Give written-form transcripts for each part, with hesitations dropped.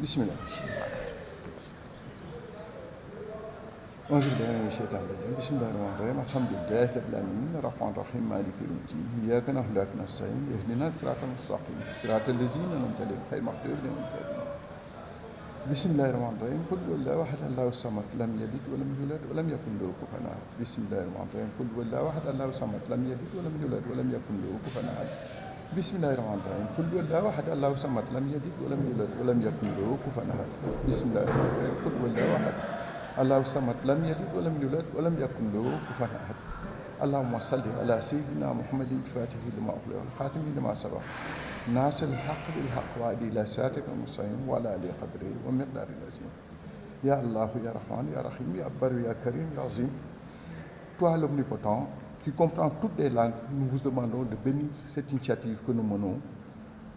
bismillah. أعوذ بالله من الشيطان الرجيم بسم الله الرحمن الرحيم الحمد لله رب العالمين الرحمن الرحيم مالك يوم الدين إياك نعبد وإياك نستعين اهدنا الصراط المستقيم صراط الذين أنعمت عليهم غير المغضوب عليهم ولا الضالين بسم الله الرحمن الرحيم قل هو الله أحد الله الصمد لم يلد ولم يولد ولم يكن له كفوا أحد بسم الله الرحمن الرحيم قل هو الله أحد الله الصمد لم يلد ولم يولد ولم يكن له كفوا أحد بسم الله الرحمن الرحيم قل هو الله أحد الله الصمد لم يلد ولم يولد ولم يكن له كفوا أحد بسم الله الرحمن الرحيم قل هو الله أحد الله الصمد لم يلد ولم يولد ولم يكن له كفوا أحد اللهم صل على سيدنا محمد الفاتح لما أغلق والخاتم لما سبق ناصر الحق بالحق وهدي إلى صراطك المستقيم وعلى آله قدره ومقداره العظيم يا الله يا رحمن يا رحيم يا بر يا كريم يا عظيم. Toi l'omnipotent qui comprend toutes les langues, nous vous demandons de bénir cette initiative que nous menons,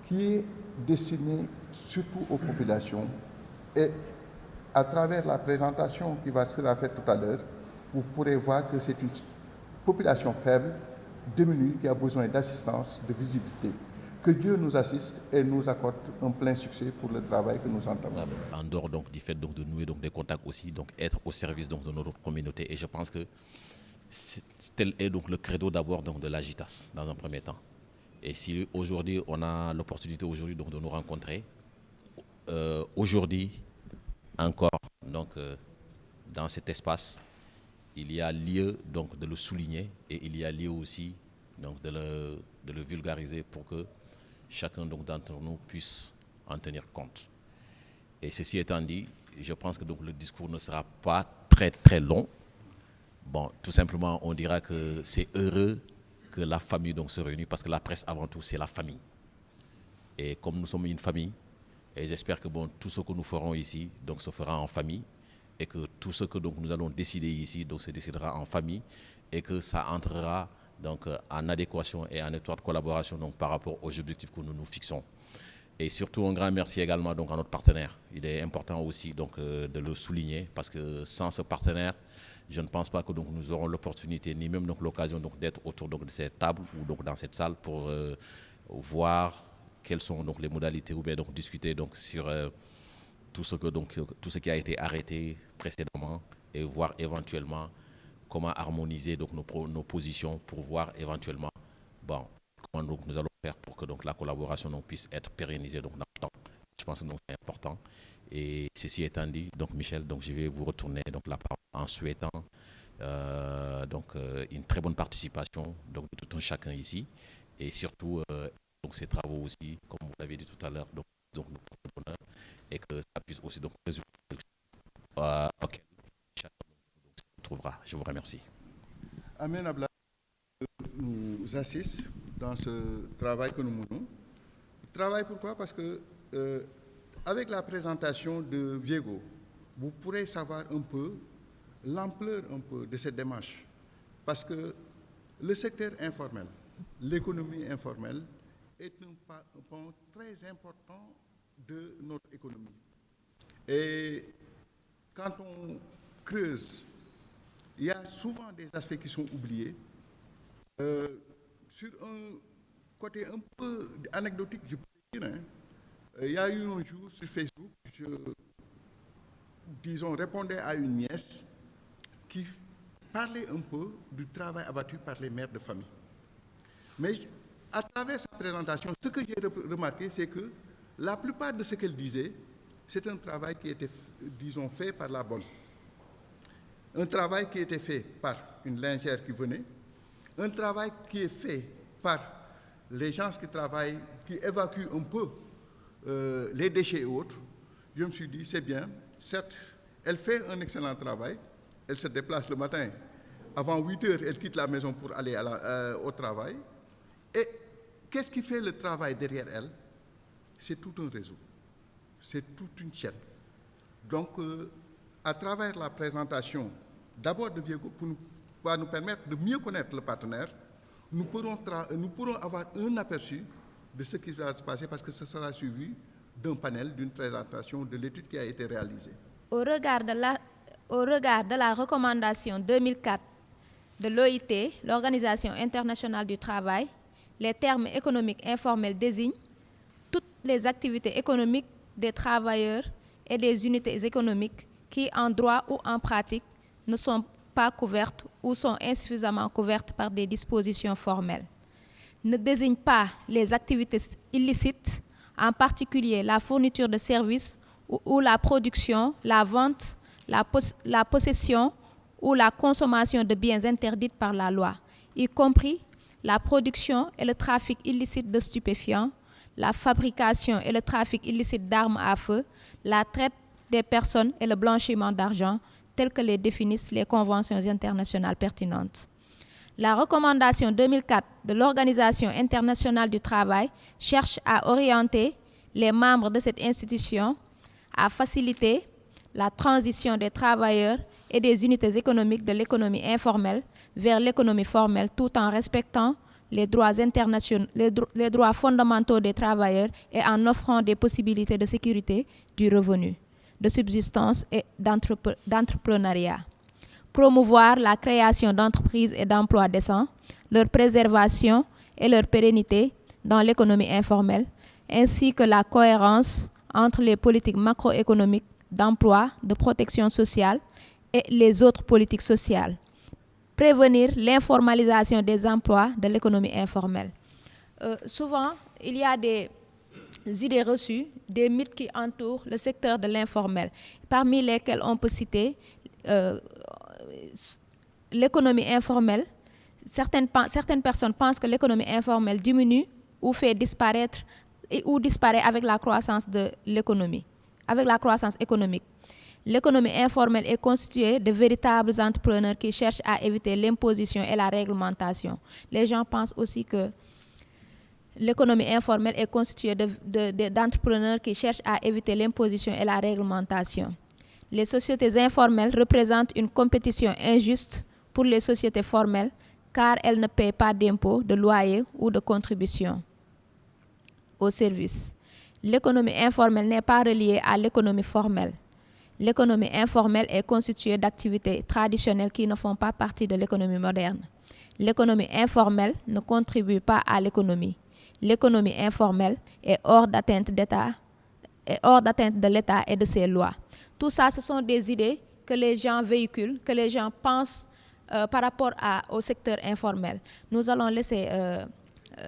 qui est destinée surtout aux populations. Et à travers la présentation qui sera faite tout à l'heure, vous pourrez voir que c'est une population faible, démunie, qui a besoin d'assistance, de visibilité. Que Dieu nous assiste et nous accorde un plein succès pour le travail que nous entamons. En dehors donc, du fait donc, de nouer donc, des contacts aussi, donc être au service donc, de notre communauté. Et je pense que tel est donc le credo d'abord donc, de l'Agitas dans un premier temps. Et si aujourd'hui on a l'opportunité aujourd'hui donc, de nous rencontrer, aujourd'hui encore donc, dans cet espace, il y a lieu donc, de le souligner et il y a lieu aussi donc, de le vulgariser pour que chacun d'entre nous puisse en tenir compte. Et ceci étant dit, je pense que donc, le discours ne sera pas très très long. Bon, tout simplement, on dira que c'est heureux que la famille donc, se réunisse parce que la presse avant tout c'est la famille. Et comme nous sommes une famille, et j'espère que bon, tout ce que nous ferons ici donc, se fera en famille et que tout ce que donc, nous allons décider ici donc, se décidera en famille et que ça entrera donc, en adéquation et en étroite collaboration donc, par rapport aux objectifs que nous nous fixons. Et surtout un grand merci également donc, à notre partenaire. Il est important aussi donc, de le souligner parce que sans ce partenaire, je ne pense pas que donc, nous aurons l'opportunité ni même donc, l'occasion donc, d'être autour donc, de cette table ou donc, dans cette salle pour voir quelles sont donc, les modalités ou bien donc, discuter donc, sur tout ce qui a été arrêté précédemment et voir éventuellement comment harmoniser donc, nos positions pour voir éventuellement bon, comment donc, nous allons faire pour que donc, la collaboration donc, puisse être pérennisée donc, dans le temps. Je pense que c'est important. Et ceci étant dit, donc Michel, donc, je vais vous retourner donc, la parole en souhaitant une très bonne participation donc, de tout un chacun ici. Et surtout, donc, ces travaux aussi, comme vous l'avez dit tout à l'heure, donc nous portent bonheur et que ça puisse aussi donc, résulter auquel chacun se trouvera. Je vous remercie. Amen Abla nous assiste dans ce travail que nous menons. Travail pourquoi? Parce que avec la présentation de Viego, vous pourrez savoir un peu l'ampleur un peu de cette démarche. Parce que le secteur informel, l'économie informelle, est un point très important de notre économie. Et quand on creuse, il y a souvent des aspects qui sont oubliés. Sur un côté un peu anecdotique, je peux dire, il y a eu un jour sur Facebook, répondais à une nièce qui parlait un peu du travail abattu par les mères de famille. Mais à travers sa présentation, ce que j'ai remarqué, c'est que la plupart de ce qu'elle disait, c'est un travail qui était, disons, fait par la bonne. Un travail qui était fait par une lingère qui venait, un travail qui est fait par les gens qui travaillent, qui évacuent un peu les déchets et autres. Je me suis dit, c'est bien, certes, elle fait un excellent travail, elle se déplace le matin, avant 8 heures, elle quitte la maison pour aller au travail. Et qu'est-ce qui fait le travail derrière elle? C'est tout un réseau, c'est toute une chaîne. Donc, à travers la présentation, d'abord de Viego, pour nous permettre de mieux connaître le partenaire, nous pourrons avoir un aperçu de ce qui va se passer parce que ce sera suivi d'un panel, d'une présentation de l'étude qui a été réalisée. Au regard de la recommandation 2004 de l'OIT, l'Organisation internationale du travail, les termes économiques informels désignent toutes les activités économiques des travailleurs et des unités économiques qui, en droit ou en pratique, ne sont pas couvertes ou sont insuffisamment couvertes par des dispositions formelles. Ne désigne pas les activités illicites, en particulier la fourniture de services ou la production, la vente, la possession ou la consommation de biens interdits par la loi, y compris la production et le trafic illicite de stupéfiants, la fabrication et le trafic illicite d'armes à feu, la traite des personnes et le blanchiment d'argent, tels que les définissent les conventions internationales pertinentes. La recommandation 2004 de l'Organisation internationale du travail cherche à orienter les membres de cette institution à faciliter la transition des travailleurs et des unités économiques de l'économie informelle vers l'économie formelle, tout en respectant les droits les droits fondamentaux des travailleurs et en offrant des possibilités de sécurité du revenu, de subsistance et d'entrepreneuriat. Promouvoir la création d'entreprises et d'emplois décents, leur préservation et leur pérennité dans l'économie informelle, ainsi que la cohérence entre les politiques macroéconomiques d'emploi, de protection sociale et les autres politiques sociales. Prévenir l'informalisation des emplois de l'économie informelle. Souvent, il y a des idées reçues, des mythes qui entourent le secteur de l'informel, parmi lesquels on peut citer l'économie informelle. Certaines personnes pensent que l'économie informelle diminue ou fait disparaître ou disparaît avec la croissance de l'économie, avec la croissance économique. L'économie informelle est constituée de véritables entrepreneurs qui cherchent à éviter l'imposition et la réglementation. Les gens pensent aussi que l'économie informelle est constituée d'entrepreneurs qui cherchent à éviter l'imposition et la réglementation. Les sociétés informelles représentent une compétition injuste pour les sociétés formelles car elles ne paient pas d'impôts, de loyers ou de contributions aux services. L'économie informelle n'est pas reliée à l'économie formelle. L'économie informelle est constituée d'activités traditionnelles qui ne font pas partie de l'économie moderne. L'économie informelle ne contribue pas à l'économie. L'économie informelle est hors d'atteinte de l'État et de ses lois. Tout ça, ce sont des idées que les gens véhiculent, que les gens pensent par rapport au secteur informel. Nous allons laisser,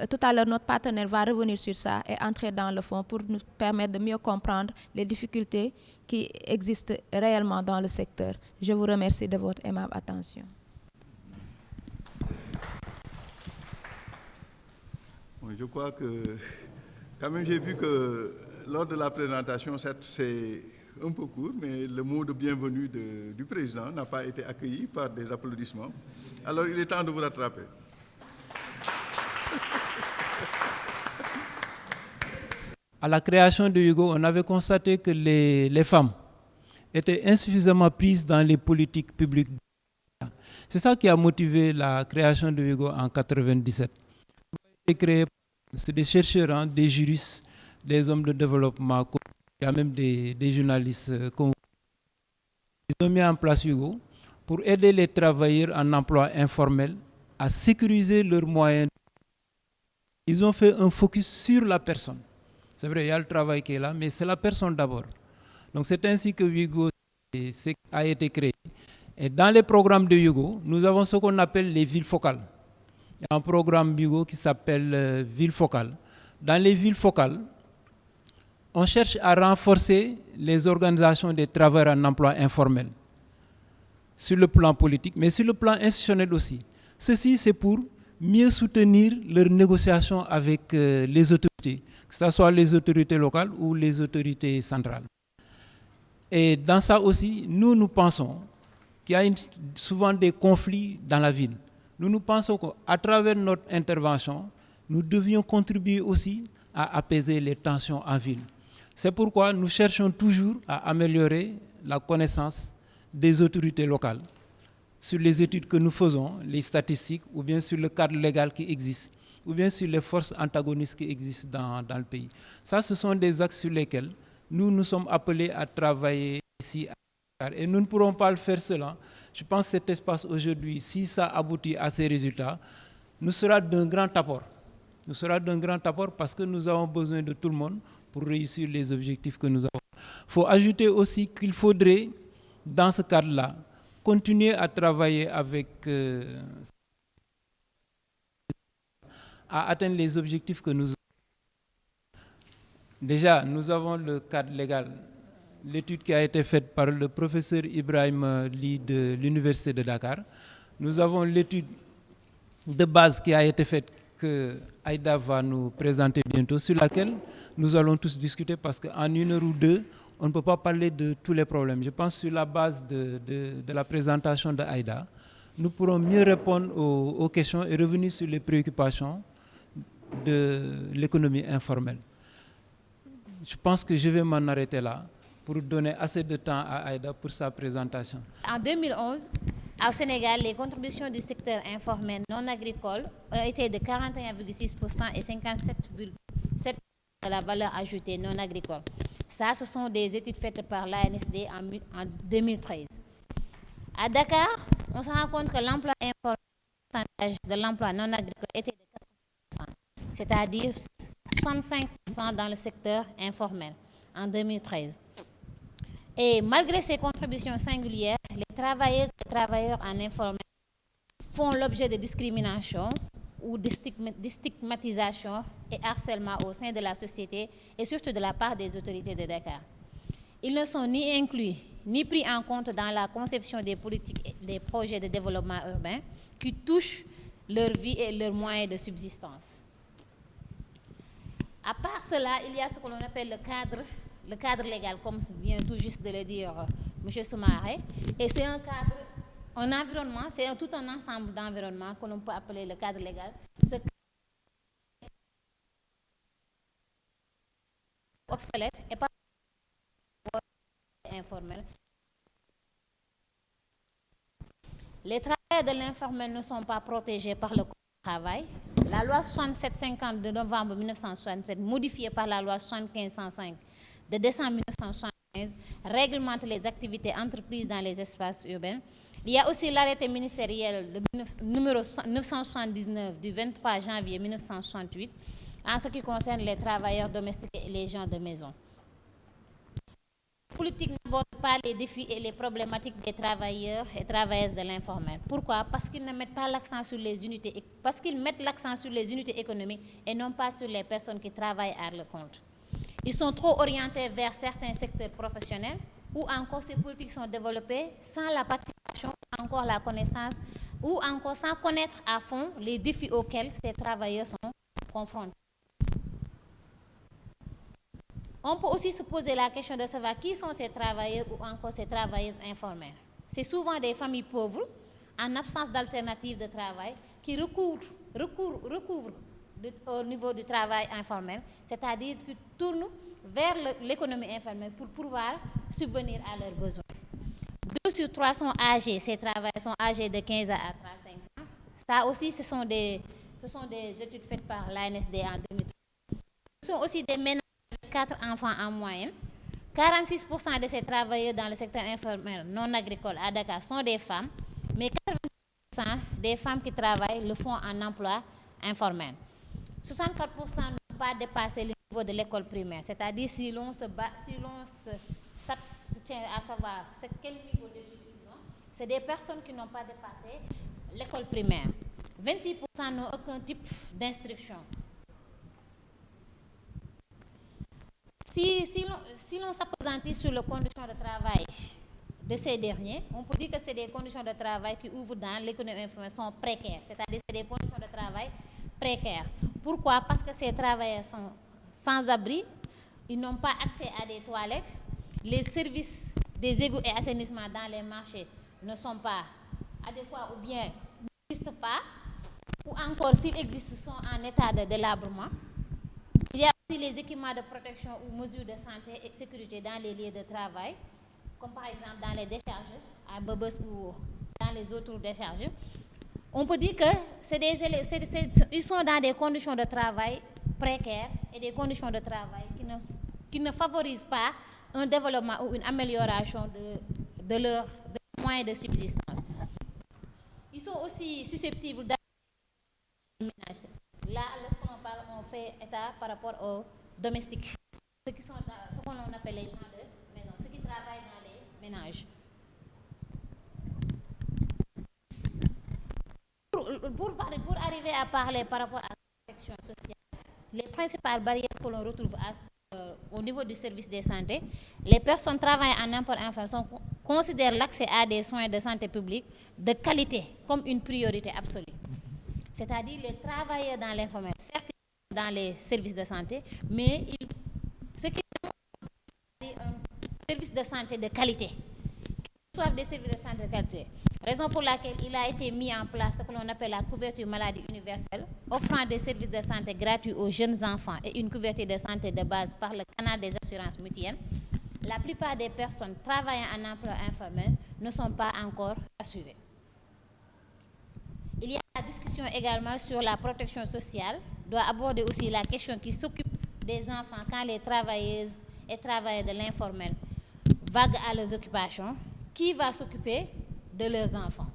tout à l'heure, notre partenaire va revenir sur ça et entrer dans le fond pour nous permettre de mieux comprendre les difficultés qui existent réellement dans le secteur. Je vous remercie de votre aimable attention. Je crois que, quand même, j'ai vu que lors de la présentation, c'est un peu court, mais le mot de bienvenue du président n'a pas été accueilli par des applaudissements. Alors, il est temps de vous rattraper. À la création de Hugo, on avait constaté que les femmes étaient insuffisamment prises dans les politiques publiques. C'est ça qui a motivé la création de Hugo en 1997. C'est des chercheurs, des juristes, des hommes de développement, il y a même des journalistes. Ils ont mis en place Hugo pour aider les travailleurs en emploi informel à sécuriser leurs moyens. Ils ont fait un focus sur la personne. C'est vrai, il y a le travail qui est là, mais c'est la personne d'abord. Donc c'est ainsi que Hugo a été créé. Et dans les programmes de Hugo, nous avons ce qu'on appelle les villes focales. Il y a un programme Hugo qui s'appelle Ville focale. Dans les villes focales, on cherche à renforcer les organisations des travailleurs en emploi informel sur le plan politique, mais sur le plan institutionnel aussi. Ceci, c'est pour mieux soutenir leurs négociations avec les autorités, que ce soit les autorités locales ou les autorités centrales. Et dans ça aussi, nous pensons qu'il y a souvent des conflits dans la ville. Nous pensons qu'à travers notre intervention, nous devions contribuer aussi à apaiser les tensions en ville. C'est pourquoi nous cherchons toujours à améliorer la connaissance des autorités locales sur les études que nous faisons, les statistiques, ou bien sur le cadre légal qui existe, ou bien sur les forces antagonistes qui existent dans le pays. Ça, ce sont des axes sur lesquels nous sommes appelés à travailler ici. Et nous ne pourrons pas le faire seul. Je pense que cet espace aujourd'hui, si ça aboutit à ces résultats, nous sera d'un grand apport. Nous sera d'un grand apport parce que nous avons besoin de tout le monde pour réussir les objectifs que nous avons. Il faut ajouter aussi qu'il faudrait, dans ce cadre-là, continuer à travailler avec à atteindre les objectifs que nous avons. Déjà, nous avons le cadre légal, l'étude qui a été faite par le professeur Ibrahim Ly de l'Université de Dakar. Nous avons l'étude de base qui a été faite, que Aïda va nous présenter bientôt, sur laquelle nous allons tous discuter, parce qu'en 1 heure ou 2, on ne peut pas parler de tous les problèmes. Je pense que sur la base de la présentation d'Aïda, nous pourrons mieux répondre aux questions et revenir sur les préoccupations de l'économie informelle. Je pense que je vais m'en arrêter là pour donner assez de temps à Aïda pour sa présentation. En 2011, au Sénégal, les contributions du secteur informel non agricole ont été de 41,6% et 57,7% de la valeur ajoutée non agricole. Ça, ce sont des études faites par l'ANSD en 2013. À Dakar, on se rend compte que l'emploi informel, le pourcentage de l'emploi non agricole était de 4%, c'est-à-dire 65% dans le secteur informel en 2013. Et malgré ces contributions singulières, les travailleuses et travailleurs en informel font l'objet de discrimination ou de stigmatisation et harcèlement au sein de la société et surtout de la part des autorités de Dakar. Ils ne sont ni inclus ni pris en compte dans la conception des politiques et des projets de développement urbain qui touchent leur vie et leurs moyens de subsistance. À part cela, il y a ce que l'on appelle le cadre légal, comme vient tout juste de le dire M. Soumaré. Et c'est un cadre, un environnement, c'est tout un ensemble d'environnements que l'on peut appeler le cadre légal. Ce cadre est obsolète et pas informel. Les travailleurs de l'informel ne sont pas protégés par le Code du travail. La loi 6750 de novembre 1967, modifiée par la loi 7505 de décembre 1975, réglemente les activités entreprises dans les espaces urbains. Il y a aussi l'arrêté ministériel numéro 979 du 23 janvier 1968 en ce qui concerne les travailleurs domestiques et les gens de maison. La politique n'aborde pas les défis et les problématiques des travailleurs et travailleuses de l'informel. Pourquoi? Parce qu'ils ne mettent pas l'accent sur les unités, parce qu'ils mettent l'accent sur les unités économiques et non pas sur les personnes qui travaillent à leur compte. Ils sont trop orientés vers certains secteurs professionnels ou encore ces politiques sont développées sans la participation, encore la connaissance ou encore sans connaître à fond les défis auxquels ces travailleurs sont confrontés. On peut aussi se poser la question de savoir qui sont ces travailleurs ou encore ces travailleuses informelles. C'est souvent des familles pauvres, en absence d'alternatives de travail, qui recouvrent au niveau du travail informel, c'est-à-dire qui tournent vers l'économie informelle pour pouvoir subvenir à leurs besoins. 2 sur 3 sont âgés, ces travailleurs sont âgés de 15 à 35 ans. Ça aussi, ce sont des études faites par l'ANSD en 2013. Ce sont aussi des ménages avec 4 enfants en moyenne. 46% de ces travailleurs dans le secteur informel non agricole à Dakar sont des femmes, mais 80% des femmes qui travaillent le font en emploi informel. 64% n'ont pas dépassé le niveau de l'école primaire, c'est-à-dire si l'on s'abstient à savoir quel niveau d'études ils ont, c'est des personnes qui n'ont pas dépassé l'école primaire. 26% n'ont aucun type d'instruction. Si l'on s'appesantit sur les conditions de travail de ces derniers, on peut dire que c'est des conditions de travail qui ouvrent dans l'économie informelle sont précaires, c'est-à-dire c'est des conditions de travail précaires. Pourquoi? Parce que ces travailleurs sont sans abri, ils n'ont pas accès à des toilettes, les services des égouts et assainissement dans les marchés ne sont pas adéquats ou bien n'existent pas, ou encore s'ils existent sont en état de délabrement. Il y a aussi les équipements de protection ou mesures de santé et sécurité dans les lieux de travail, comme par exemple dans les décharges, à Bobos ou dans les autres décharges. On peut dire que ils sont dans des conditions de travail précaires et des conditions de travail qui ne favorisent pas un développement ou une amélioration de leurs moyens de subsistance. Ils sont aussi susceptibles d'aménager. Là, lorsqu'on parle, on fait état par rapport aux domestiques. ce qu'on appelle les gens de maison, ceux qui travaillent dans les ménages. Pour arriver à parler par rapport à la protection sociale, les principales barrières que l'on retrouve au niveau du service de santé, les personnes travaillant en emploi informel considèrent l'accès à des soins de santé publique de qualité comme une priorité absolue. C'est-à-dire les travailleurs dans l'informel, certes dans les services de santé, mais ce qui est un service de santé de qualité, soit des services de santé de qualité. Raison pour laquelle il a été mis en place ce que l'on appelle la couverture maladie universelle, offrant des services de santé gratuits aux jeunes enfants et une couverture de santé de base par le canal des assurances mutuelles. La plupart des personnes travaillant en emploi informel ne sont pas encore assurées. Il y a la discussion également sur la protection sociale, doit aborder aussi la question qui s'occupe des enfants quand les travailleuses et travailleurs de l'informel vaguent à leurs occupations. Qui va s'occuper de leurs enfants?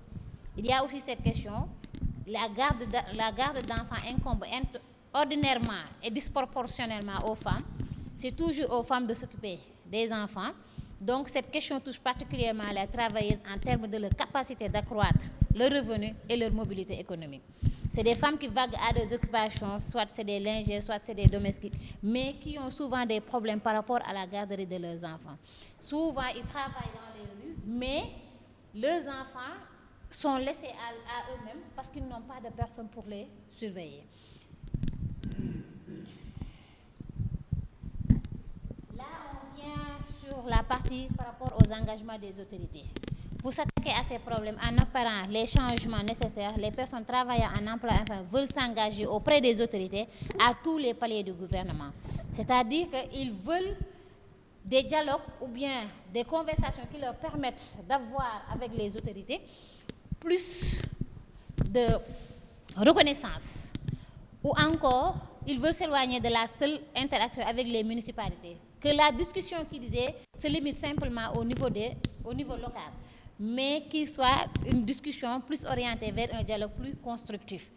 Il y a aussi cette question. La garde d'enfants incombe ordinairement et disproportionnellement aux femmes. C'est toujours aux femmes de s'occuper des enfants. Donc cette question touche particulièrement les travailleuses en termes de leur capacité d'accroître leurs revenus et leur mobilité économique. C'est des femmes qui vaguent à des occupations, soit c'est des lingères, soit c'est des domestiques, mais qui ont souvent des problèmes par rapport à la garderie de leurs enfants. Souvent, ils travaillent dans les rues, mais leurs enfants sont laissés à eux-mêmes parce qu'ils n'ont pas de personne pour les surveiller. Là, on vient sur la partie par rapport aux engagements des autorités. Pour s'attaquer à ces problèmes, en opérant les changements nécessaires, les personnes travaillant en emploi informel veulent s'engager auprès des autorités à tous les paliers du gouvernement. C'est-à-dire qu'ils veulent des dialogues ou bien des conversations qui leur permettent d'avoir avec les autorités plus de reconnaissance. Ou encore, ils veulent s'éloigner de la seule interaction avec les municipalités. Que la discussion qui disait se limite simplement au niveau local, mais qu'il soit une discussion plus orientée vers un dialogue plus constructif.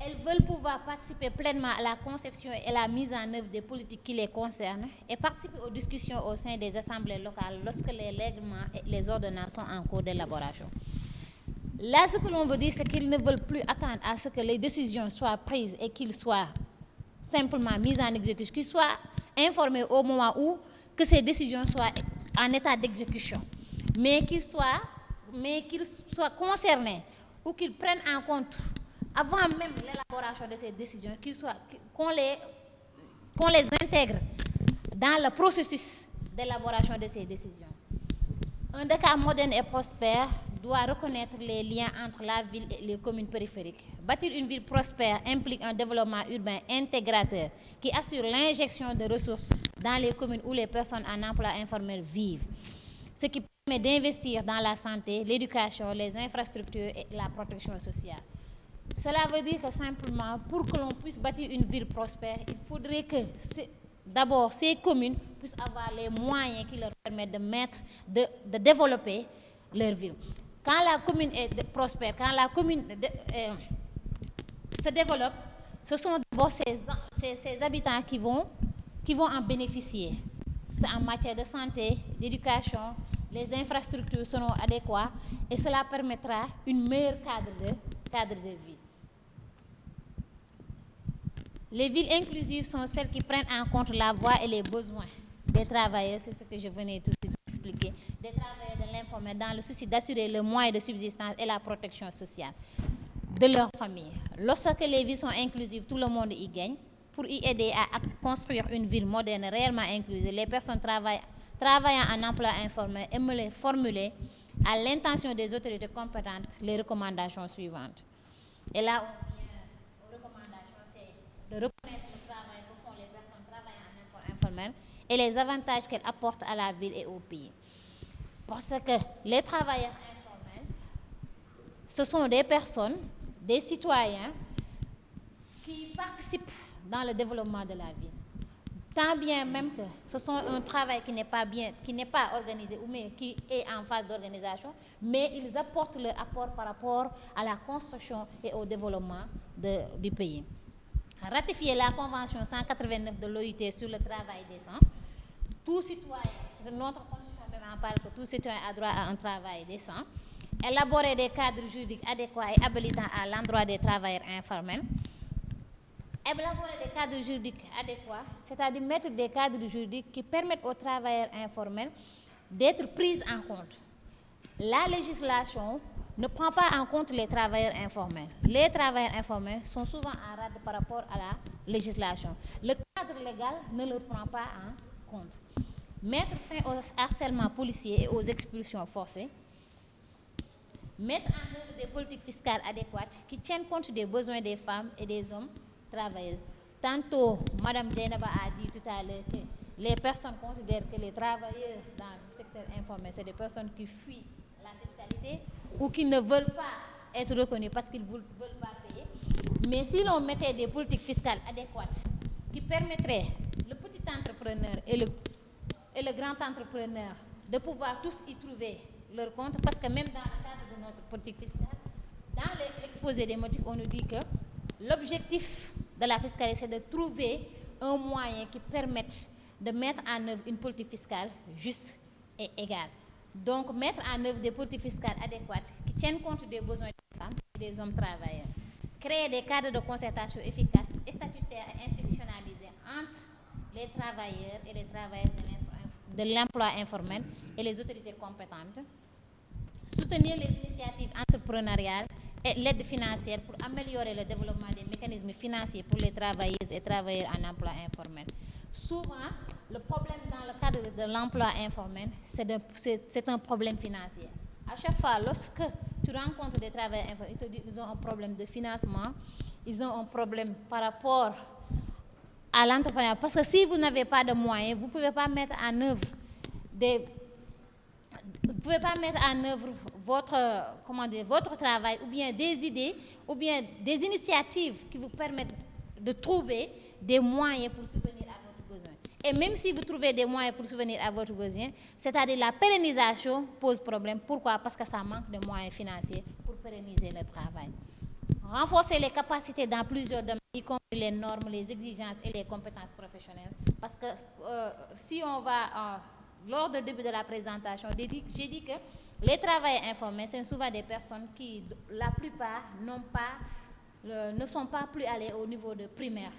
Elles veulent pouvoir participer pleinement à la conception et la mise en œuvre des politiques qui les concernent et participer aux discussions au sein des assemblées locales lorsque les règlements et les ordonnances sont en cours d'élaboration. Là, ce que l'on veut dire, c'est qu'ils ne veulent plus attendre à ce que les décisions soient prises et qu'ils soient simplement mises en exécution, qu'ils soient informés au moment où que ces décisions soient en état d'exécution, mais qu'ils soient concernés ou qu'ils prennent en compte avant même l'élaboration de ces décisions, qu'on les intègre dans le processus d'élaboration de ces décisions. Un Dakar moderne et prospère doit reconnaître les liens entre la ville et les communes périphériques. Bâtir une ville prospère implique un développement urbain intégrateur qui assure l'injection de ressources dans les communes où les personnes en emploi informel vivent, ce qui permet d'investir dans la santé, l'éducation, les infrastructures et la protection sociale. Cela veut dire que simplement, pour que l'on puisse bâtir une ville prospère, il faudrait que d'abord ces communes puissent avoir les moyens qui leur permettent de développer leur ville. Quand la commune est prospère, quand la commune se développe, ce sont d'abord ces habitants qui vont en bénéficier. C'est en matière de santé, d'éducation, les infrastructures seront adéquates et cela permettra une meilleure cadre de vie. Les villes inclusives sont celles qui prennent en compte la voix et les besoins des travailleurs, c'est ce que je venais tout de suite d'expliquer, des travailleurs de l'informel dans le souci d'assurer le moyen de subsistance et la protection sociale de leur famille. Lorsque les villes sont inclusives, tout le monde y gagne. Pour y aider à construire une ville moderne réellement inclusive, les personnes travaillant en emploi informel aimeraient formuler à l'intention des autorités compétentes les recommandations suivantes. Et là, on vient aux recommandations, c'est de reconnaître le travail que font les personnes travaillant en emploi informel et les avantages qu'elles apportent à la ville et au pays. Parce que les travailleurs informels, ce sont des personnes, des citoyens qui participent dans le développement de la ville. Tant bien même que ce sont un travail qui n'est pas organisé ou mais qui est en phase d'organisation, mais ils apportent leur apport par rapport à la construction et au développement du pays. ratifié la Convention 189 de l'OIT sur le travail décent. Tout citoyen, notre Constitution même en parle que tout citoyen a droit à un travail décent. Élaborer des cadres juridiques adéquats et habilitants à l'endroit des travailleurs informels. Élaborer des cadres juridiques adéquats, c'est-à-dire mettre des cadres juridiques qui permettent aux travailleurs informels d'être pris en compte. La législation ne prend pas en compte les travailleurs informels. Les travailleurs informels sont souvent en rade par rapport à la législation. Le cadre légal ne le prend pas en compte. Mettre fin au harcèlement policier et aux expulsions forcées. Mettre en œuvre des politiques fiscales adéquates qui tiennent compte des besoins des femmes et des hommes travailleurs. Tantôt, Mme Djainaba a dit tout à l'heure que les personnes considèrent que les travailleurs dans le secteur informel, c'est des personnes qui fuient la fiscalité ou qui ne veulent pas être reconnus parce qu'ils ne veulent pas payer. Mais si l'on mettait des politiques fiscales adéquates qui permettraient le petit entrepreneur et le grand entrepreneur de pouvoir tous y trouver leur compte, parce que même dans le cadre de notre politique fiscale, dans l'exposé des motifs, on nous dit que l'objectif de la fiscalité, c'est de trouver un moyen qui permette de mettre en œuvre une politique fiscale juste et égale. Donc, mettre en œuvre des politiques fiscales adéquates qui tiennent compte des besoins des femmes et des hommes travailleurs. Créer des cadres de concertation efficaces et statutaires et institutionnalisés entre les travailleurs et les travailleurs de l'emploi informel et les autorités compétentes. Soutenir les initiatives entrepreneuriales et l'aide financière pour améliorer le développement des mécanismes financiers pour les travailleuses et travailleurs en emploi informel. Souvent, le problème dans le cadre de l'emploi informel, c'est un problème financier. À chaque fois, lorsque tu rencontres des travailleurs informels, ils te disent qu'ils ont un problème de financement, ils ont un problème par rapport à l'entrepreneuriat. Parce que si vous n'avez pas de moyens, vous ne pouvez pas mettre en œuvre votre travail, ou bien des idées, ou bien des initiatives qui vous permettent de trouver des moyens pour subvenir à votre besoin. Et même si vous trouvez des moyens pour subvenir à votre besoin, c'est-à-dire la pérennisation pose problème. Pourquoi? Parce que ça manque de moyens financiers pour pérenniser le travail. Renforcer les capacités dans plusieurs domaines, y compris les normes, les exigences et les compétences professionnelles. Parce que si on va... lors du début de la présentation, j'ai dit que les travailleurs informels, c'est souvent des personnes qui, la plupart, ne sont pas plus allés au niveau primaire.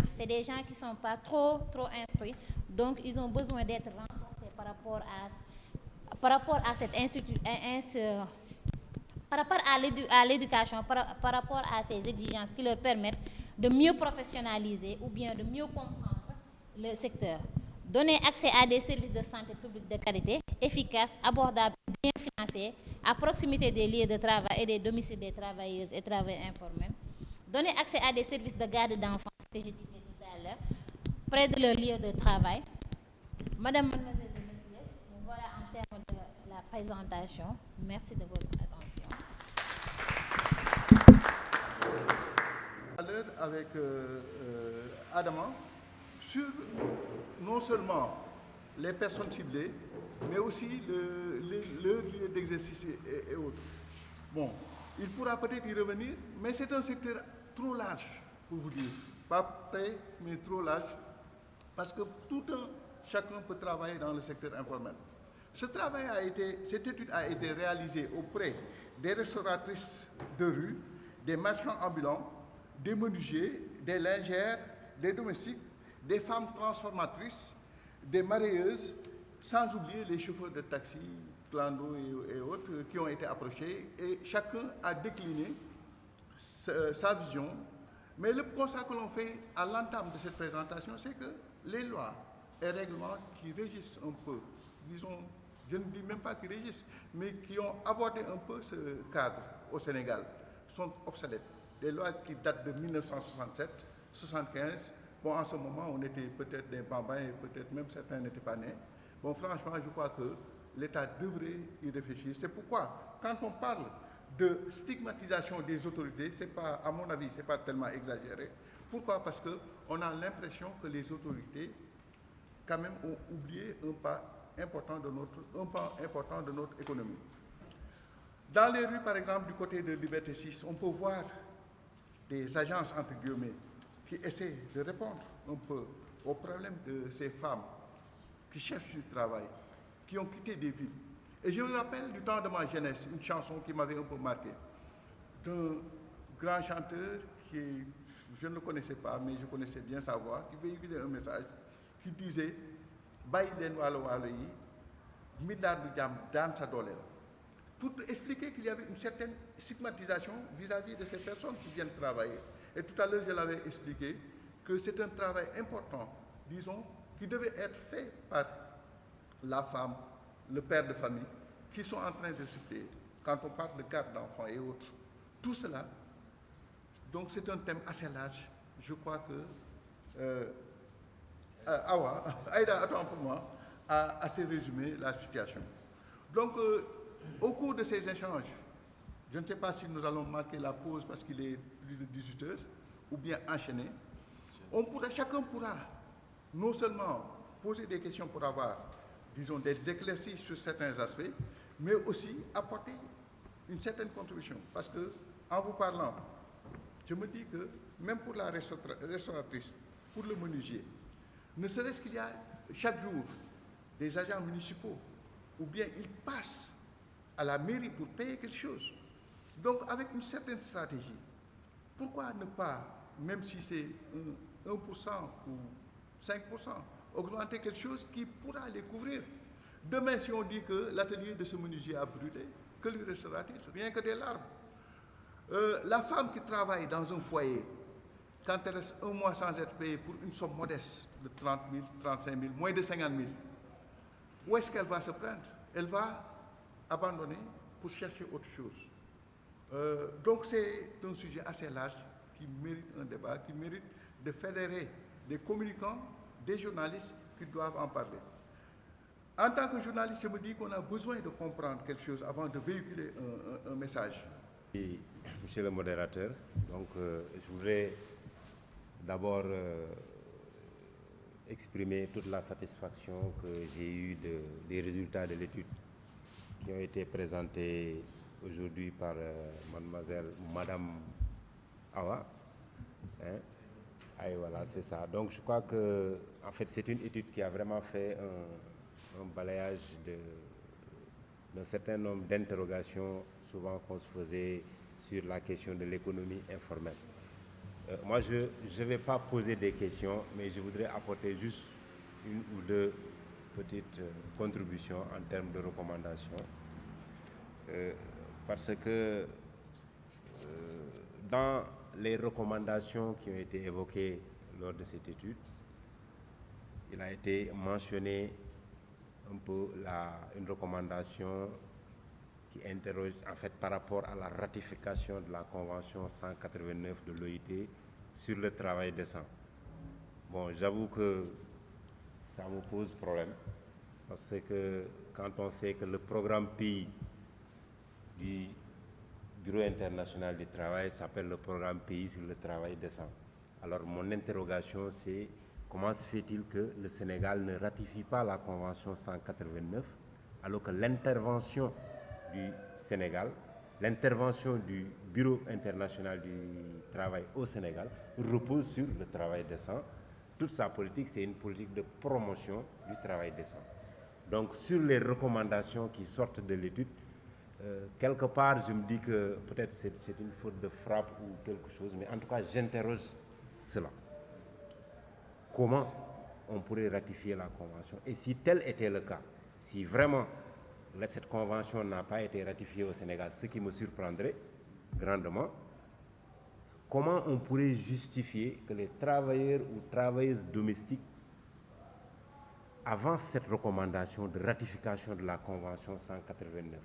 C'est des gens qui ne sont pas trop instruits, donc ils ont besoin d'être renforcés par rapport à cette par rapport à l'éducation, par rapport à ces exigences qui leur permettent de mieux professionnaliser ou bien de mieux comprendre le secteur. Donner accès à des services de santé publique de qualité, efficaces, abordables, bien financés, à proximité des lieux de travail et des domiciles des travailleuses et travailleurs informels. Donner accès à des services de garde d'enfants, que je disais tout à l'heure, près de leur lieu de travail. Madame, mademoiselles et messieurs, nous voilà en termes de la présentation. Merci de votre attention. À l'heure avec Adama, sur non seulement les personnes ciblées, mais aussi leur lieu d'exercice et autres. Bon, il pourra peut-être y revenir, mais c'est un secteur trop large, pour vous dire. Pas très, mais trop large, parce que chacun peut travailler dans le secteur informel. Cette étude a été réalisée auprès des restauratrices de rue, des marchands ambulants, des menuisiers, des lingères, des domestiques, des femmes transformatrices, des maraîcheuses, sans oublier les chauffeurs de taxi, clando et autres qui ont été approchés, et chacun a décliné sa vision. Mais le constat que l'on fait à l'entame de cette présentation, c'est que les lois et règlements qui régissent un peu, disons, je ne dis même pas qui régissent, mais qui ont abordé un peu ce cadre au Sénégal, sont obsolètes. Des lois qui datent de 1967, 1975. Bon, en ce moment, on était peut-être des bambins et peut-être même certains n'étaient pas nés. Bon, franchement, je crois que l'État devrait y réfléchir. C'est pourquoi, quand on parle de stigmatisation des autorités, c'est pas, à mon avis, ce n'est pas tellement exagéré. Pourquoi? Parce qu'on a l'impression que les autorités, quand même, ont oublié un pan important de notre économie. Dans les rues, par exemple, du côté de Liberté 6, on peut voir des agences, entre guillemets, qui essaie de répondre un peu aux problèmes de ces femmes qui cherchent du travail, qui ont quitté des villes. Et je me rappelle du temps de ma jeunesse, une chanson qui m'avait un peu marqué, d'un grand chanteur qui, je ne le connaissais pas, mais je connaissais bien sa voix, qui véhiculait un message qui disait « Bayi len walo walo yi, midar du jam dan sa dole » pour expliquer qu'il y avait une certaine stigmatisation vis-à-vis de ces personnes qui viennent travailler. Et tout à l'heure, je l'avais expliqué que c'est un travail important, disons, qui devait être fait par la femme, le père de famille, qui sont en train de suppléer. Quand on parle de garde d'enfants et autres, tout cela, donc c'est un thème assez large. Je crois que Awa, Aïda, attends pour moi, a assez résumé la situation. Donc, au cours de ces échanges, je ne sais pas si nous allons marquer la pause parce qu'il est plus de 18 heures, ou bien enchaîner. Chacun pourra non seulement poser des questions pour avoir, disons, des éclaircies sur certains aspects, mais aussi apporter une certaine contribution. Parce que, en vous parlant, je me dis que même pour la restauratrice, pour le menuisier, ne serait-ce qu'il y a chaque jour des agents municipaux, ou bien ils passent à la mairie pour payer quelque chose. Donc, avec une certaine stratégie, pourquoi ne pas, même si c'est 1% ou 5%, augmenter quelque chose qui pourra les couvrir? Demain, si on dit que l'atelier de ce menuisier a brûlé, que lui restera-t-il? Rien que des larmes. La femme qui travaille dans un foyer, quand elle reste un mois sans être payée pour une somme modeste de 30 000, 35 000, moins de 50 000, où est-ce qu'elle va se prendre? Elle va abandonner pour chercher autre chose. Donc c'est un sujet assez large qui mérite un débat, qui mérite de fédérer des communicants, des journalistes qui doivent en parler. En tant que journaliste, je me dis qu'on a besoin de comprendre quelque chose avant de véhiculer un message. Et, monsieur le modérateur, donc je voudrais d'abord exprimer toute la satisfaction que j'ai eue des résultats de l'étude qui ont été présentés aujourd'hui par Madame Awa. Hein? Et voilà, c'est ça. Donc je crois que, en fait, c'est une étude qui a vraiment fait un balayage d'un certain nombre d'interrogations souvent qu'on se faisait sur la question de l'économie informelle. Moi, je ne vais pas poser des questions, mais je voudrais apporter juste une ou deux petites contributions en termes de recommandations. Parce que dans les recommandations qui ont été évoquées lors de cette étude, il a été mentionné un peu une recommandation qui interroge en fait par rapport à la ratification de la Convention 189 de l'OIT sur le travail décent. Bon, j'avoue que ça me pose problème parce que quand on sait que le programme pays du Bureau international du travail s'appelle le programme pays sur le travail décent. Alors mon interrogation c'est comment se fait-il que le Sénégal ne ratifie pas la Convention 189 alors que l'intervention du Sénégal, l'intervention du Bureau international du travail au Sénégal repose sur le travail décent. Toute sa politique, c'est une politique de promotion du travail décent. Donc, sur les recommandations qui sortent de l'étude, quelque part, je me dis que peut-être c'est une faute de frappe ou quelque chose, mais en tout cas, j'interroge cela. Comment on pourrait ratifier la Convention? Et si tel était le cas, si vraiment cette Convention n'a pas été ratifiée au Sénégal, ce qui me surprendrait grandement, comment on pourrait justifier que les travailleurs ou travailleuses domestiques avancent cette recommandation de ratification de la Convention 189?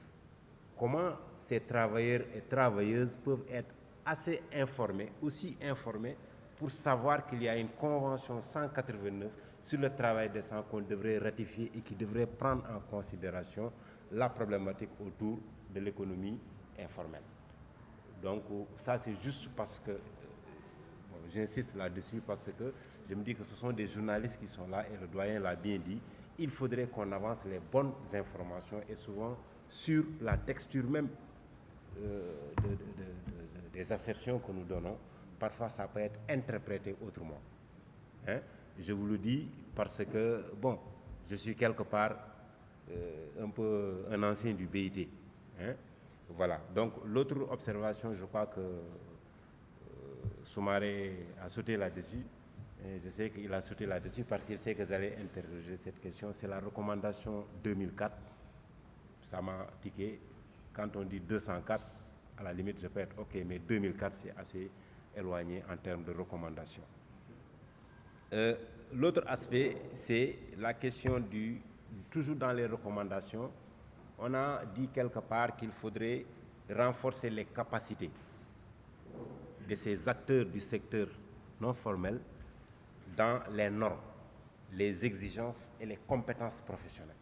Comment ces travailleurs et travailleuses peuvent être assez informés, aussi informés, pour savoir qu'il y a une Convention 189 sur le travail décent qu'on devrait ratifier et qui devrait prendre en considération la problématique autour de l'économie informelle. Donc ça c'est juste parce que, j'insiste là-dessus parce que je me dis que ce sont des journalistes qui sont là et le doyen l'a bien dit, il faudrait qu'on avance les bonnes informations et souvent sur la texture même des assertions que nous donnons parfois ça peut être interprété autrement. Hein? Je vous le dis parce que, bon, je suis quelque part un peu un ancien du BIT. Hein? Voilà. Donc, l'autre observation, je crois que Soumaré a sauté là-dessus. Je sais qu'il a sauté là-dessus parce qu'il sait que j'allais interroger cette question. C'est la recommandation 2004. Ça m'a tiqué. Quand on dit 204, à la limite, je peux être OK, mais 2004, c'est assez éloigné en termes de recommandation. L'autre aspect, c'est la question toujours dans les recommandations, on a dit quelque part qu'il faudrait renforcer les capacités de ces acteurs du secteur non formel dans les normes, les exigences et les compétences professionnelles.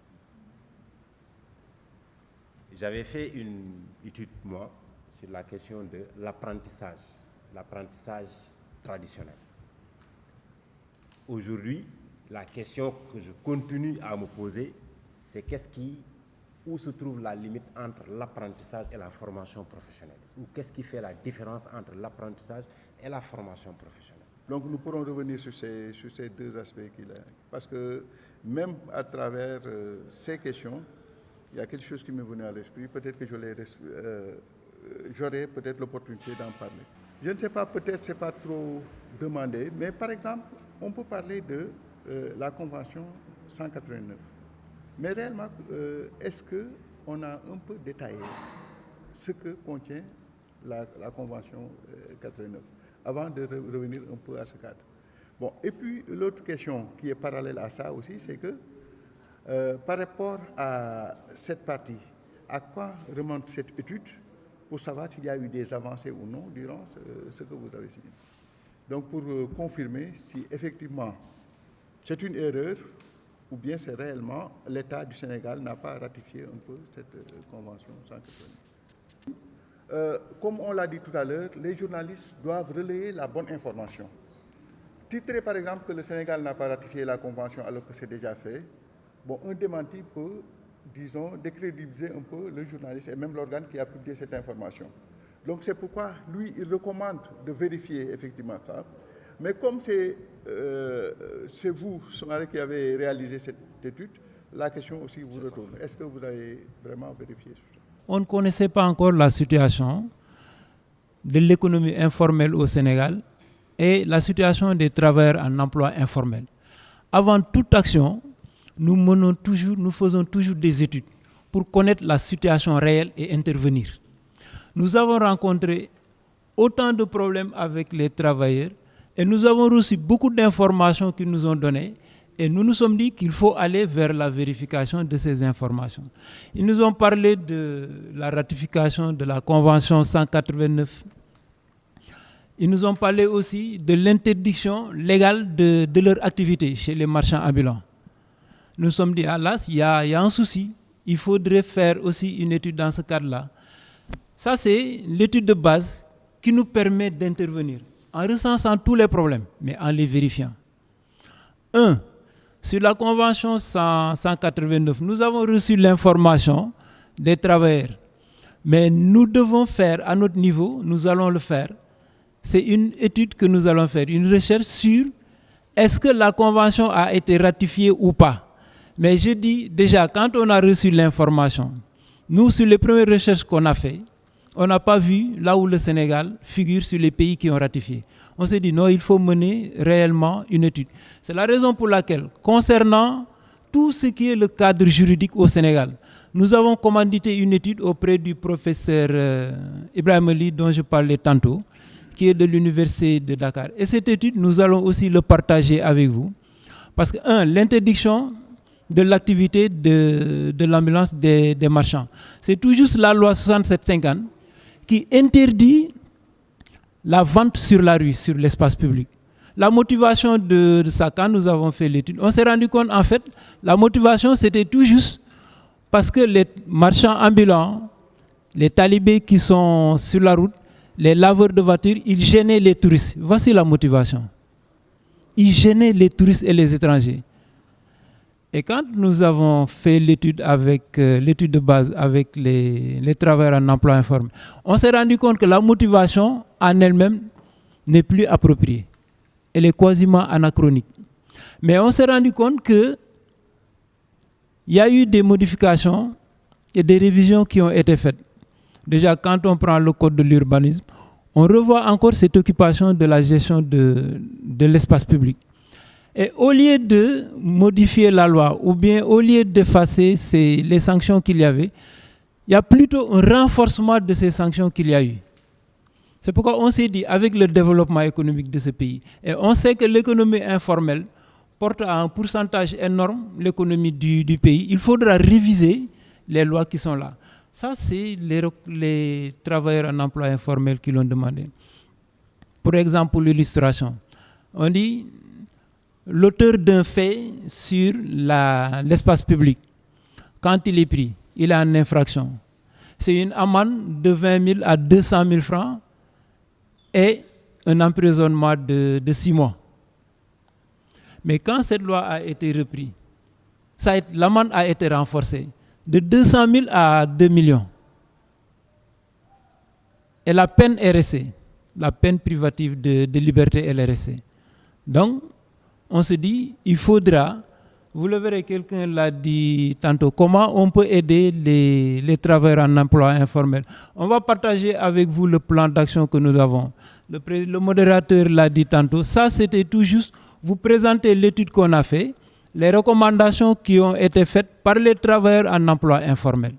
J'avais fait une étude, moi, sur la question de l'apprentissage traditionnel. Aujourd'hui, la question que je continue à me poser, c'est où se trouve la limite entre l'apprentissage et la formation professionnelle? Ou qu'est-ce qui fait la différence entre l'apprentissage et la formation professionnelle? Donc nous pourrons revenir sur ces deux aspects qu'il a. Parce que même à travers ces questions, il y a quelque chose qui m'est venu à l'esprit. Peut-être que j'aurai peut-être l'opportunité d'en parler. Je ne sais pas, peut-être c'est pas trop demandé, mais par exemple, on peut parler de la Convention 189. Mais réellement, est-ce qu'on a un peu détaillé ce que contient la Convention 89 avant de revenir un peu à ce cadre? Bon, et puis l'autre question qui est parallèle à ça aussi, c'est que par rapport à cette partie, à quoi remonte cette étude pour savoir s'il y a eu des avancées ou non durant ce que vous avez signé? Donc pour confirmer si effectivement c'est une erreur ou bien c'est réellement l'État du Sénégal n'a pas ratifié un peu cette convention 189. Comme on l'a dit tout à l'heure, les journalistes doivent relayer la bonne information. Titrer par exemple que le Sénégal n'a pas ratifié la convention alors que c'est déjà fait, bon, un démenti peut, disons, décrédibiliser un peu le journaliste et même l'organe qui a publié cette information. Donc c'est pourquoi, lui, il recommande de vérifier effectivement ça. Mais comme c'est vous, Soumaré, qui avez réalisé cette étude, la question aussi vous retourne. Est-ce que vous avez vraiment vérifié sur ça? On ne connaissait pas encore la situation de l'économie informelle au Sénégal et la situation des travailleurs en emploi informel. Avant toute action, nous faisons toujours des études pour connaître la situation réelle et intervenir. Nous avons rencontré autant de problèmes avec les travailleurs et nous avons reçu beaucoup d'informations qu'ils nous ont données et nous nous sommes dit qu'il faut aller vers la vérification de ces informations. Ils nous ont parlé de la ratification de la Convention 189. Ils nous ont parlé aussi de l'interdiction légale de leur activité chez les marchands ambulants. Nous nous sommes dit, ah là, il y a un souci, il faudrait faire aussi une étude dans ce cadre-là. Ça, c'est l'étude de base qui nous permet d'intervenir en recensant tous les problèmes, mais en les vérifiant. Sur la Convention 189, nous avons reçu l'information des travailleurs, mais nous devons faire à notre niveau, nous allons le faire. C'est une étude que nous allons faire, une recherche sur est-ce que la Convention a été ratifiée ou pas. Mais je dis déjà, quand on a reçu l'information, nous, sur les premières recherches qu'on a faites, on n'a pas vu là où le Sénégal figure sur les pays qui ont ratifié. On s'est dit non, il faut mener réellement une étude. C'est la raison pour laquelle, concernant tout ce qui est le cadre juridique au Sénégal, nous avons commandité une étude auprès du professeur Ibrahim Ali, dont je parlais tantôt, qui est de l'Université de Dakar. Et cette étude, nous allons aussi le partager avec vous. Parce que, l'interdiction de l'activité de l'ambulance des marchands. C'est tout juste la loi 6750 qui interdit la vente sur la rue, sur l'espace public. La motivation de ça, quand nous avons fait l'étude, on s'est rendu compte, en fait, la motivation, c'était tout juste parce que les marchands ambulants, les talibés qui sont sur la route, les laveurs de voitures, ils gênaient les touristes. Voici la motivation. Ils gênaient les touristes et les étrangers. Et quand nous avons fait l'étude de base avec les travailleurs en emploi informel, on s'est rendu compte que la motivation en elle-même n'est plus appropriée. Elle est quasiment anachronique. Mais on s'est rendu compte qu'il y a eu des modifications et des révisions qui ont été faites. Déjà, quand on prend le code de l'urbanisme, on revoit encore cette occupation de la gestion de l'espace public. Et au lieu de modifier la loi, ou bien au lieu d'effacer les sanctions qu'il y avait, il y a plutôt un renforcement de ces sanctions qu'il y a eu. C'est pourquoi on s'est dit, avec le développement économique de ce pays, et on sait que l'économie informelle porte à un pourcentage énorme l'économie du pays, il faudra réviser les lois qui sont là. Ça, c'est les travailleurs en emploi informel qui l'ont demandé. Pour exemple, pour l'illustration, on dit l'auteur d'un fait sur l'espace public, quand il est pris, il a une infraction. C'est une amende de 20 000 à 200 000 francs et un emprisonnement de 6 mois. Mais quand cette loi a été reprise, l'amende a été renforcée de 200 000 à 2 millions. Et la peine est restée, la peine privative de liberté, elle est restée. Donc, on se dit, il faudra, vous le verrez, quelqu'un l'a dit tantôt, comment on peut aider les travailleurs en emploi informel. On va partager avec vous le plan d'action que nous avons. Le modérateur l'a dit tantôt, ça c'était tout juste, vous présenter l'étude qu'on a faite, les recommandations qui ont été faites par les travailleurs en emploi informel.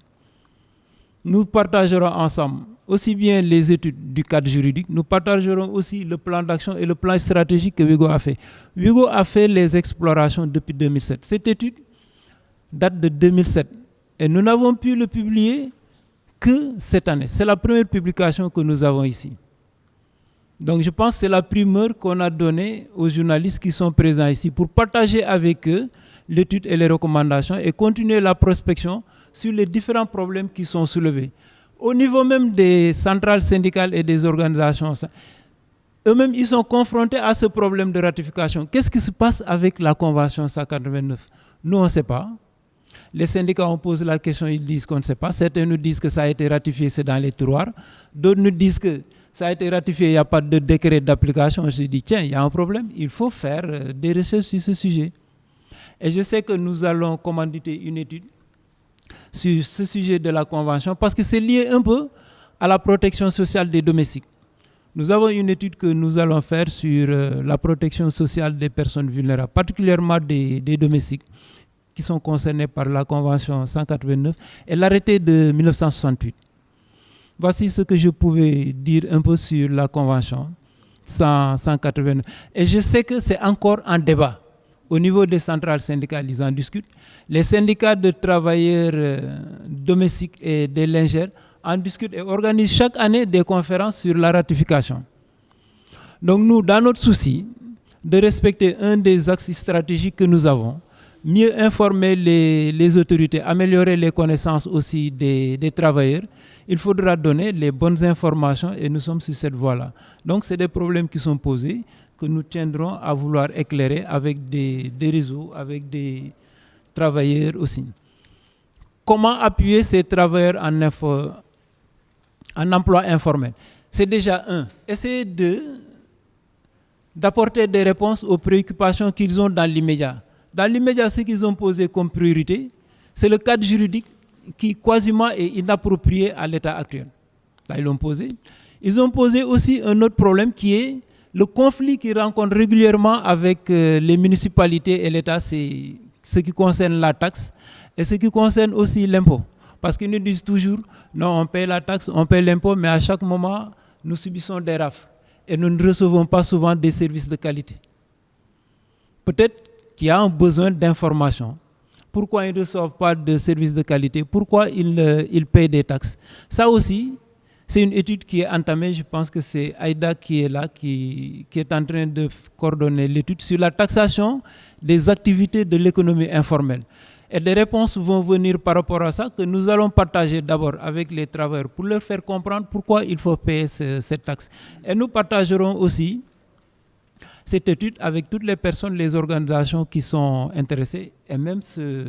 Nous partagerons ensemble aussi bien les études du cadre juridique, nous partagerons aussi le plan d'action et le plan stratégique que Wigo a fait. Wigo a fait les explorations depuis 2007. Cette étude date de 2007 et nous n'avons pu le publier que cette année. C'est la première publication que nous avons ici. Donc je pense que c'est la primeur qu'on a donnée aux journalistes qui sont présents ici pour partager avec eux l'étude et les recommandations et continuer la prospection sur les différents problèmes qui sont soulevés. Au niveau même des centrales syndicales et des organisations, eux-mêmes, ils sont confrontés à ce problème de ratification. Qu'est-ce qui se passe avec la Convention 189? Nous, on ne sait pas. Les syndicats, on pose la question, ils disent qu'on ne sait pas. Certains nous disent que ça a été ratifié, c'est dans les tiroirs. D'autres nous disent que ça a été ratifié, il n'y a pas de décret d'application. Je dis, tiens, il y a un problème, il faut faire des recherches sur ce sujet. Et je sais que nous allons commanditer une étude sur ce sujet de la Convention parce que c'est lié un peu à la protection sociale des domestiques. Nous avons une étude que nous allons faire sur la protection sociale des personnes vulnérables, particulièrement des domestiques qui sont concernés par la Convention 189 et l'arrêté de 1968. Voici ce que je pouvais dire un peu sur la Convention 189. Et je sais que c'est encore en débat. Au niveau des centrales syndicales, ils en discutent. Les syndicats de travailleurs domestiques et des lingères en discutent et organisent chaque année des conférences sur la ratification. Donc nous, dans notre souci de respecter un des axes stratégiques que nous avons, mieux informer les autorités, améliorer les connaissances aussi des travailleurs, il faudra donner les bonnes informations et nous sommes sur cette voie-là. Donc c'est des problèmes qui sont posés, que nous tiendrons à vouloir éclairer avec des réseaux, avec des travailleurs aussi. Comment appuyer ces travailleurs en emploi informel? C'est déjà essayer d'apporter des réponses aux préoccupations qu'ils ont dans l'immédiat. Dans l'immédiat, ce qu'ils ont posé comme priorité, c'est le cadre juridique qui quasiment est inapproprié à l'état actuel. Là, ils l'ont posé. Ils ont posé aussi un autre problème qui est le conflit qu'ils rencontrent régulièrement avec les municipalités et l'État, c'est ce qui concerne la taxe et ce qui concerne aussi l'impôt. Parce qu'ils nous disent toujours, non, on paye la taxe, on paye l'impôt, mais à chaque moment, nous subissons des rafles et nous ne recevons pas souvent des services de qualité. Peut-être qu'il y a un besoin d'information. Pourquoi ils ne reçoivent pas de services de qualité? Pourquoi ils payent des taxes? Ça aussi, c'est une étude qui est entamée. Je pense que c'est Aïda qui est là, qui est en train de coordonner l'étude sur la taxation des activités de l'économie informelle. Et des réponses vont venir par rapport à ça que nous allons partager d'abord avec les travailleurs pour leur faire comprendre pourquoi il faut payer cette taxe. Et nous partagerons aussi cette étude avec toutes les personnes, les organisations qui sont intéressées et même ce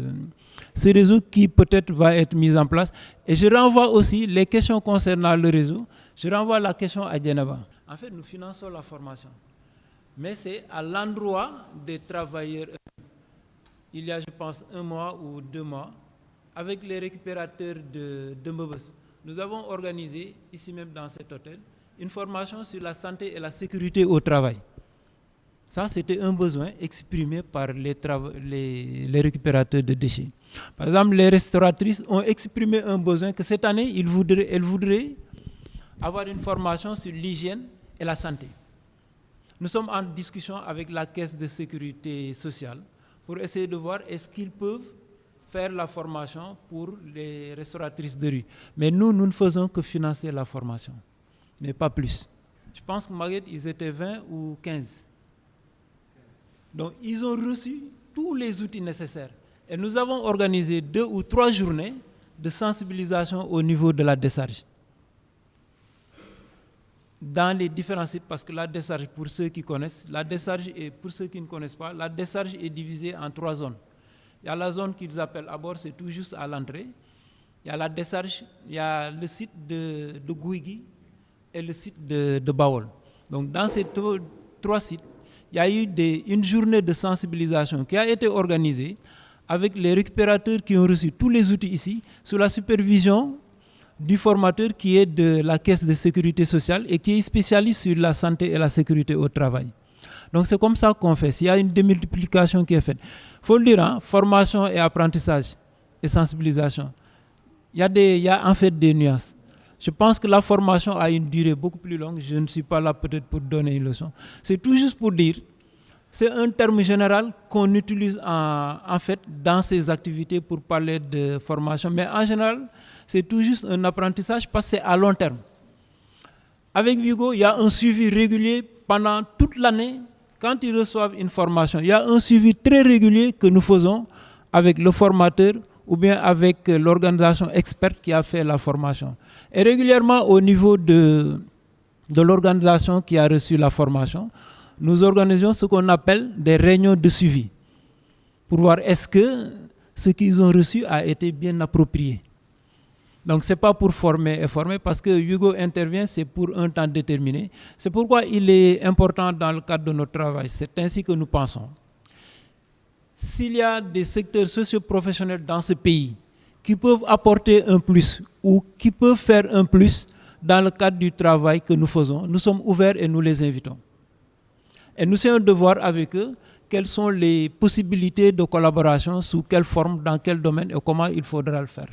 réseau qui peut-être va être mis en place. Et je renvoie aussi les questions concernant le réseau, je renvoie la question à Djenaba. En fait, nous finançons la formation. Mais c'est à l'endroit des travailleurs. Il y a, je pense, 1 mois ou 2 mois, avec les récupérateurs de Mbobos, nous avons organisé, ici même dans cet hôtel, une formation sur la santé et la sécurité au travail. Ça, c'était un besoin exprimé par les récupérateurs de déchets. Par exemple, les restauratrices ont exprimé un besoin que cette année, elles voudraient avoir une formation sur l'hygiène et la santé. Nous sommes en discussion avec la Caisse de sécurité sociale pour essayer de voir est-ce qu'ils peuvent faire la formation pour les restauratrices de rue. Mais nous ne faisons que financer la formation, mais pas plus. Je pense que Maguette, ils étaient 20 ou 15. Donc, ils ont reçu tous les outils nécessaires. Et nous avons organisé 2 ou 3 journées de sensibilisation au niveau de la décharge. Dans les différents sites, parce que la décharge, pour ceux qui connaissent, la décharge, et pour ceux qui ne connaissent pas, la décharge est divisée en 3 zones. Il y a la zone qu'ils appellent à bord, c'est tout juste à l'entrée. Il y a la décharge, il y a le site de Gouigui et le site de Bawol. Donc dans ces 3 sites, il y a eu une journée de sensibilisation qui a été organisée avec les récupérateurs qui ont reçu tous les outils ici, sous la supervision du formateur qui est de la Caisse de sécurité sociale et qui est spécialiste sur la santé et la sécurité au travail. Donc c'est comme ça qu'on fait. S'il y a une démultiplication qui est faite, il faut le dire, hein, formation et apprentissage et sensibilisation. Il y a en fait des nuances. Je pense que la formation a une durée beaucoup plus longue. Je ne suis pas là peut-être pour donner une leçon. C'est tout juste pour dire, c'est un terme général qu'on utilise en fait dans ces activités pour parler de formation. Mais en général, c'est tout juste un apprentissage parce que c'est à long terme. Avec Vigo, il y a un suivi régulier pendant toute l'année. Quand ils reçoivent une formation, il y a un suivi très régulier que nous faisons avec le formateur ou bien avec l'organisation experte qui a fait la formation. Et régulièrement, au niveau de l'organisation qui a reçu la formation, nous organisons ce qu'on appelle des réunions de suivi pour voir est-ce que ce qu'ils ont reçu a été bien approprié. Donc, ce n'est pas pour former et former, parce que Hugo intervient, c'est pour un temps déterminé. C'est pourquoi il est important dans le cadre de notre travail. C'est ainsi que nous pensons. S'il y a des secteurs socio-professionnels dans ce pays qui peuvent apporter un plus ou qui peuvent faire un plus dans le cadre du travail que nous faisons, nous sommes ouverts et nous les invitons. Et nous avons un devoir avec eux, quelles sont les possibilités de collaboration, sous quelle forme, dans quel domaine et comment il faudra le faire.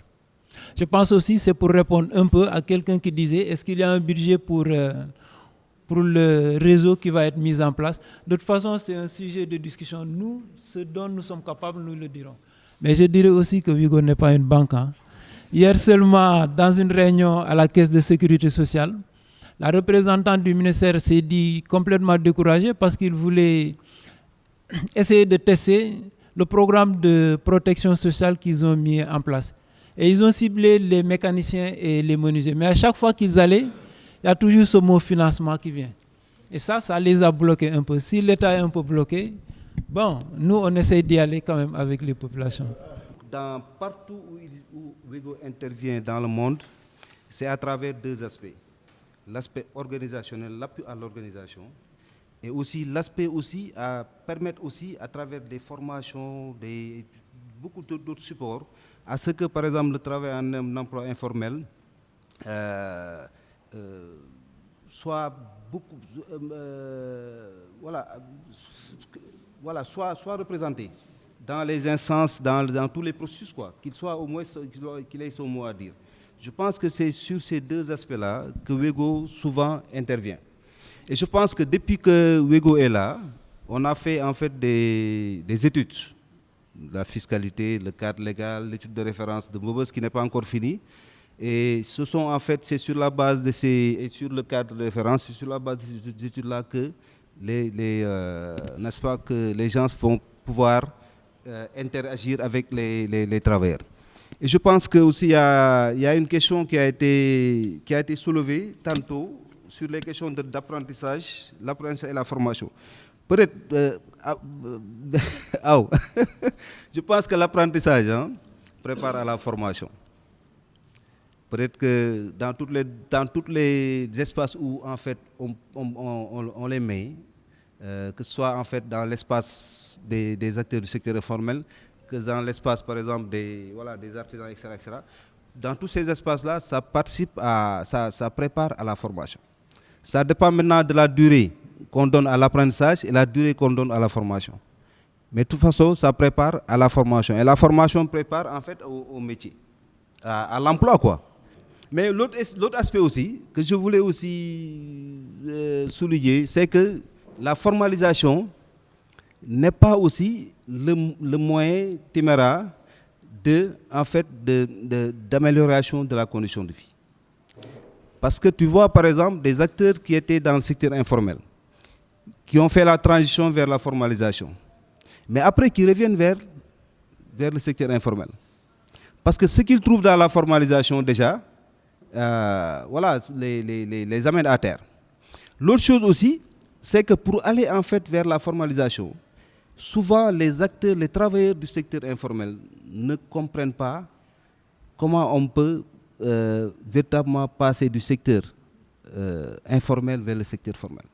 Je pense aussi que c'est pour répondre un peu à quelqu'un qui disait est-ce qu'il y a un budget pour le réseau qui va être mis en place. De toute façon, c'est un sujet de discussion. Nous, ce dont nous sommes capables, nous le dirons. Mais je dirais aussi que Vigo n'est pas une banque. Hein. Hier seulement, dans une réunion à la Caisse de sécurité sociale, la représentante du ministère s'est dit complètement découragée parce qu'il voulait essayer de tester le programme de protection sociale qu'ils ont mis en place. Et ils ont ciblé les mécaniciens et les menuisiers. Mais à chaque fois qu'ils allaient, il y a toujours ce mot financement qui vient. Et ça les a bloqués un peu. Si l'État est un peu bloqué, bon, nous, on essaie d'y aller quand même avec les populations. Partout où Vigo intervient dans le monde, c'est à travers 2 aspects. L'aspect organisationnel, l'appui à l'organisation, et aussi l'aspect aussi à permettre aussi à travers des formations, beaucoup d'autres supports, à ce que, par exemple, le travail en emploi informel soit soit représenté dans les instances, dans tous les processus, qu'il soit au moins qu'il ait son mot à dire. Je pense que c'est sur ces 2 aspects-là que Wego souvent intervient. Et je pense que depuis que Wego est là, on a fait en fait des études. La fiscalité, le cadre légal, l'étude de référence de Mbobos qui n'est pas encore finie. Et ce sont en fait, c'est sur la base de et sur le cadre de référence, c'est sur la base de ces études-là que n'est-ce pas, que les gens vont pouvoir interagir avec les travailleurs. Et je pense que aussi il y a une question qui a été soulevée tantôt sur les questions d'apprentissage, l'apprentissage et la formation. Peut-être, je pense que l'apprentissage prépare à la formation. Peut-être que dans toutes les espaces où en fait on les met, que ce soit en fait dans l'espace des acteurs du secteur informel, que dans l'espace par exemple des artisans, etc. Dans tous ces espaces-là, ça participe ça prépare à la formation. Ça dépend maintenant de la durée qu'on donne à l'apprentissage et la durée qu'on donne à la formation. Mais de toute façon, ça prépare à la formation. Et la formation prépare en fait au métier, à l'emploi, quoi. Mais l'autre aspect aussi, que je voulais aussi souligner, c'est que la formalisation n'est pas aussi le moyen téméraire d'amélioration de la condition de vie. Parce que tu vois, par exemple, des acteurs qui étaient dans le secteur informel, qui ont fait la transition vers la formalisation, mais après qui reviennent vers le secteur informel. Parce que ce qu'ils trouvent dans la formalisation déjà, les amène à terre. L'autre chose aussi, c'est que pour aller en fait vers la formalisation, souvent les acteurs, les travailleurs du secteur informel ne comprennent pas comment on peut véritablement passer du secteur informel vers le secteur formel.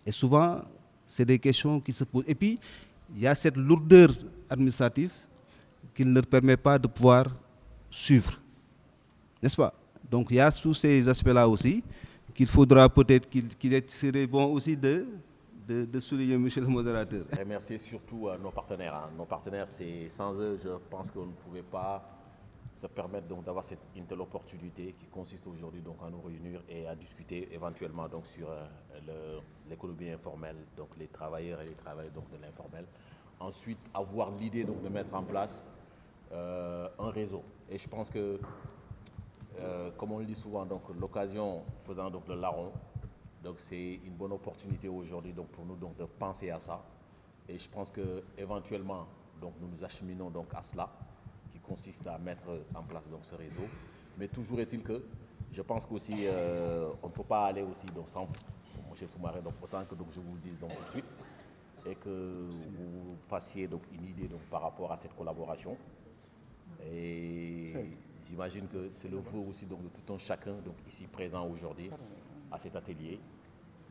Et souvent, c'est des questions qui se posent. Et puis, il y a cette lourdeur administrative qui ne leur permet pas de pouvoir suivre. N'est-ce pas? Donc, il y a tous ces aspects-là aussi qu'il faudra peut-être qu'il serait bon aussi de souligner, monsieur le modérateur. Et remercier surtout nos partenaires. Nos partenaires, sans eux, je pense qu'on ne pouvait pas se permettre donc d'avoir une telle opportunité qui consiste aujourd'hui donc à nous réunir et à discuter éventuellement donc sur l'économie informelle, donc les travailleurs et les travailleurs donc de l'informel. Ensuite, avoir l'idée donc de mettre en place un réseau. Et je pense que, comme on le dit souvent, donc l'occasion faisant donc le larron, donc c'est une bonne opportunité aujourd'hui donc pour nous donc de penser à ça. Et je pense que éventuellement donc nous nous acheminons donc à cela, qui consiste à mettre en place donc ce réseau. Mais toujours est-il que je pense qu'aussi on ne peut pas aller aussi donc sans M. Soumaré, donc autant que donc je vous le dise donc tout de suite et que vous fassiez donc une idée donc par rapport à cette collaboration. Et j'imagine que c'est le vœu aussi donc de tout un chacun donc ici présent aujourd'hui à cet atelier.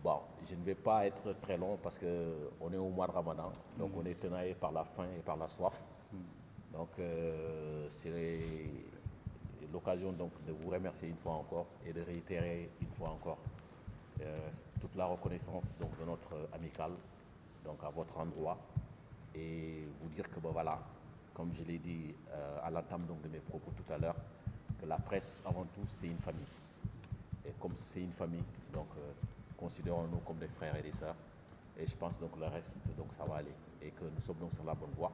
Bon, je ne vais pas être très long parce qu'on est au mois de Ramadan, donc on est tenaillé par la faim et par la soif. Donc c'est l'occasion donc de vous remercier une fois encore et de réitérer une fois encore toute la reconnaissance donc de notre amicale donc à votre endroit et vous dire que voilà, comme je l'ai dit à l'entame donc de mes propos tout à l'heure, que la presse avant tout c'est une famille et comme c'est une famille donc considérons-nous comme des frères et des sœurs et je pense donc le reste donc ça va aller et que nous sommes donc sur la bonne voie.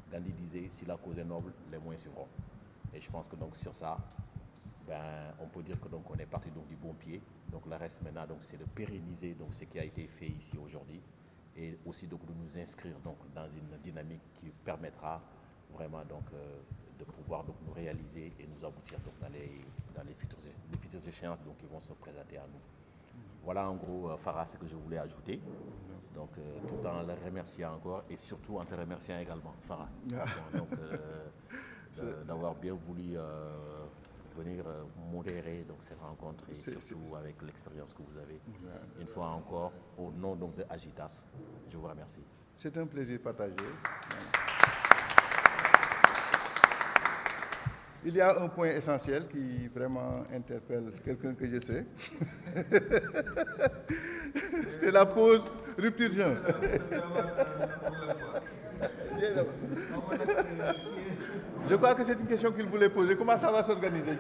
Gandhi disait si la cause est noble, les moyens suivront. Et je pense que donc sur ça, on peut dire que donc on est parti donc du bon pied. Donc le reste maintenant donc c'est de pérenniser donc ce qui a été fait ici aujourd'hui et aussi donc de nous inscrire donc dans une dynamique qui permettra vraiment donc de pouvoir donc nous réaliser et nous aboutir donc dans les futures échéances donc qui vont se présenter à nous. Voilà en gros Farah ce que je voulais ajouter. Donc tout en le remerciant encore et surtout en te remerciant également Farah. Donc d'avoir bien voulu venir modérer donc cette rencontre et surtout avec l'expérience que vous avez. Une fois encore, au nom donc de Agitas, je vous remercie. C'est un plaisir partagé. Il y a un point essentiel qui vraiment interpelle quelqu'un que je sais. C'était la pause rupture jeûne. Je crois que c'est une question qu'il voulait poser. Comment ça va s'organiser?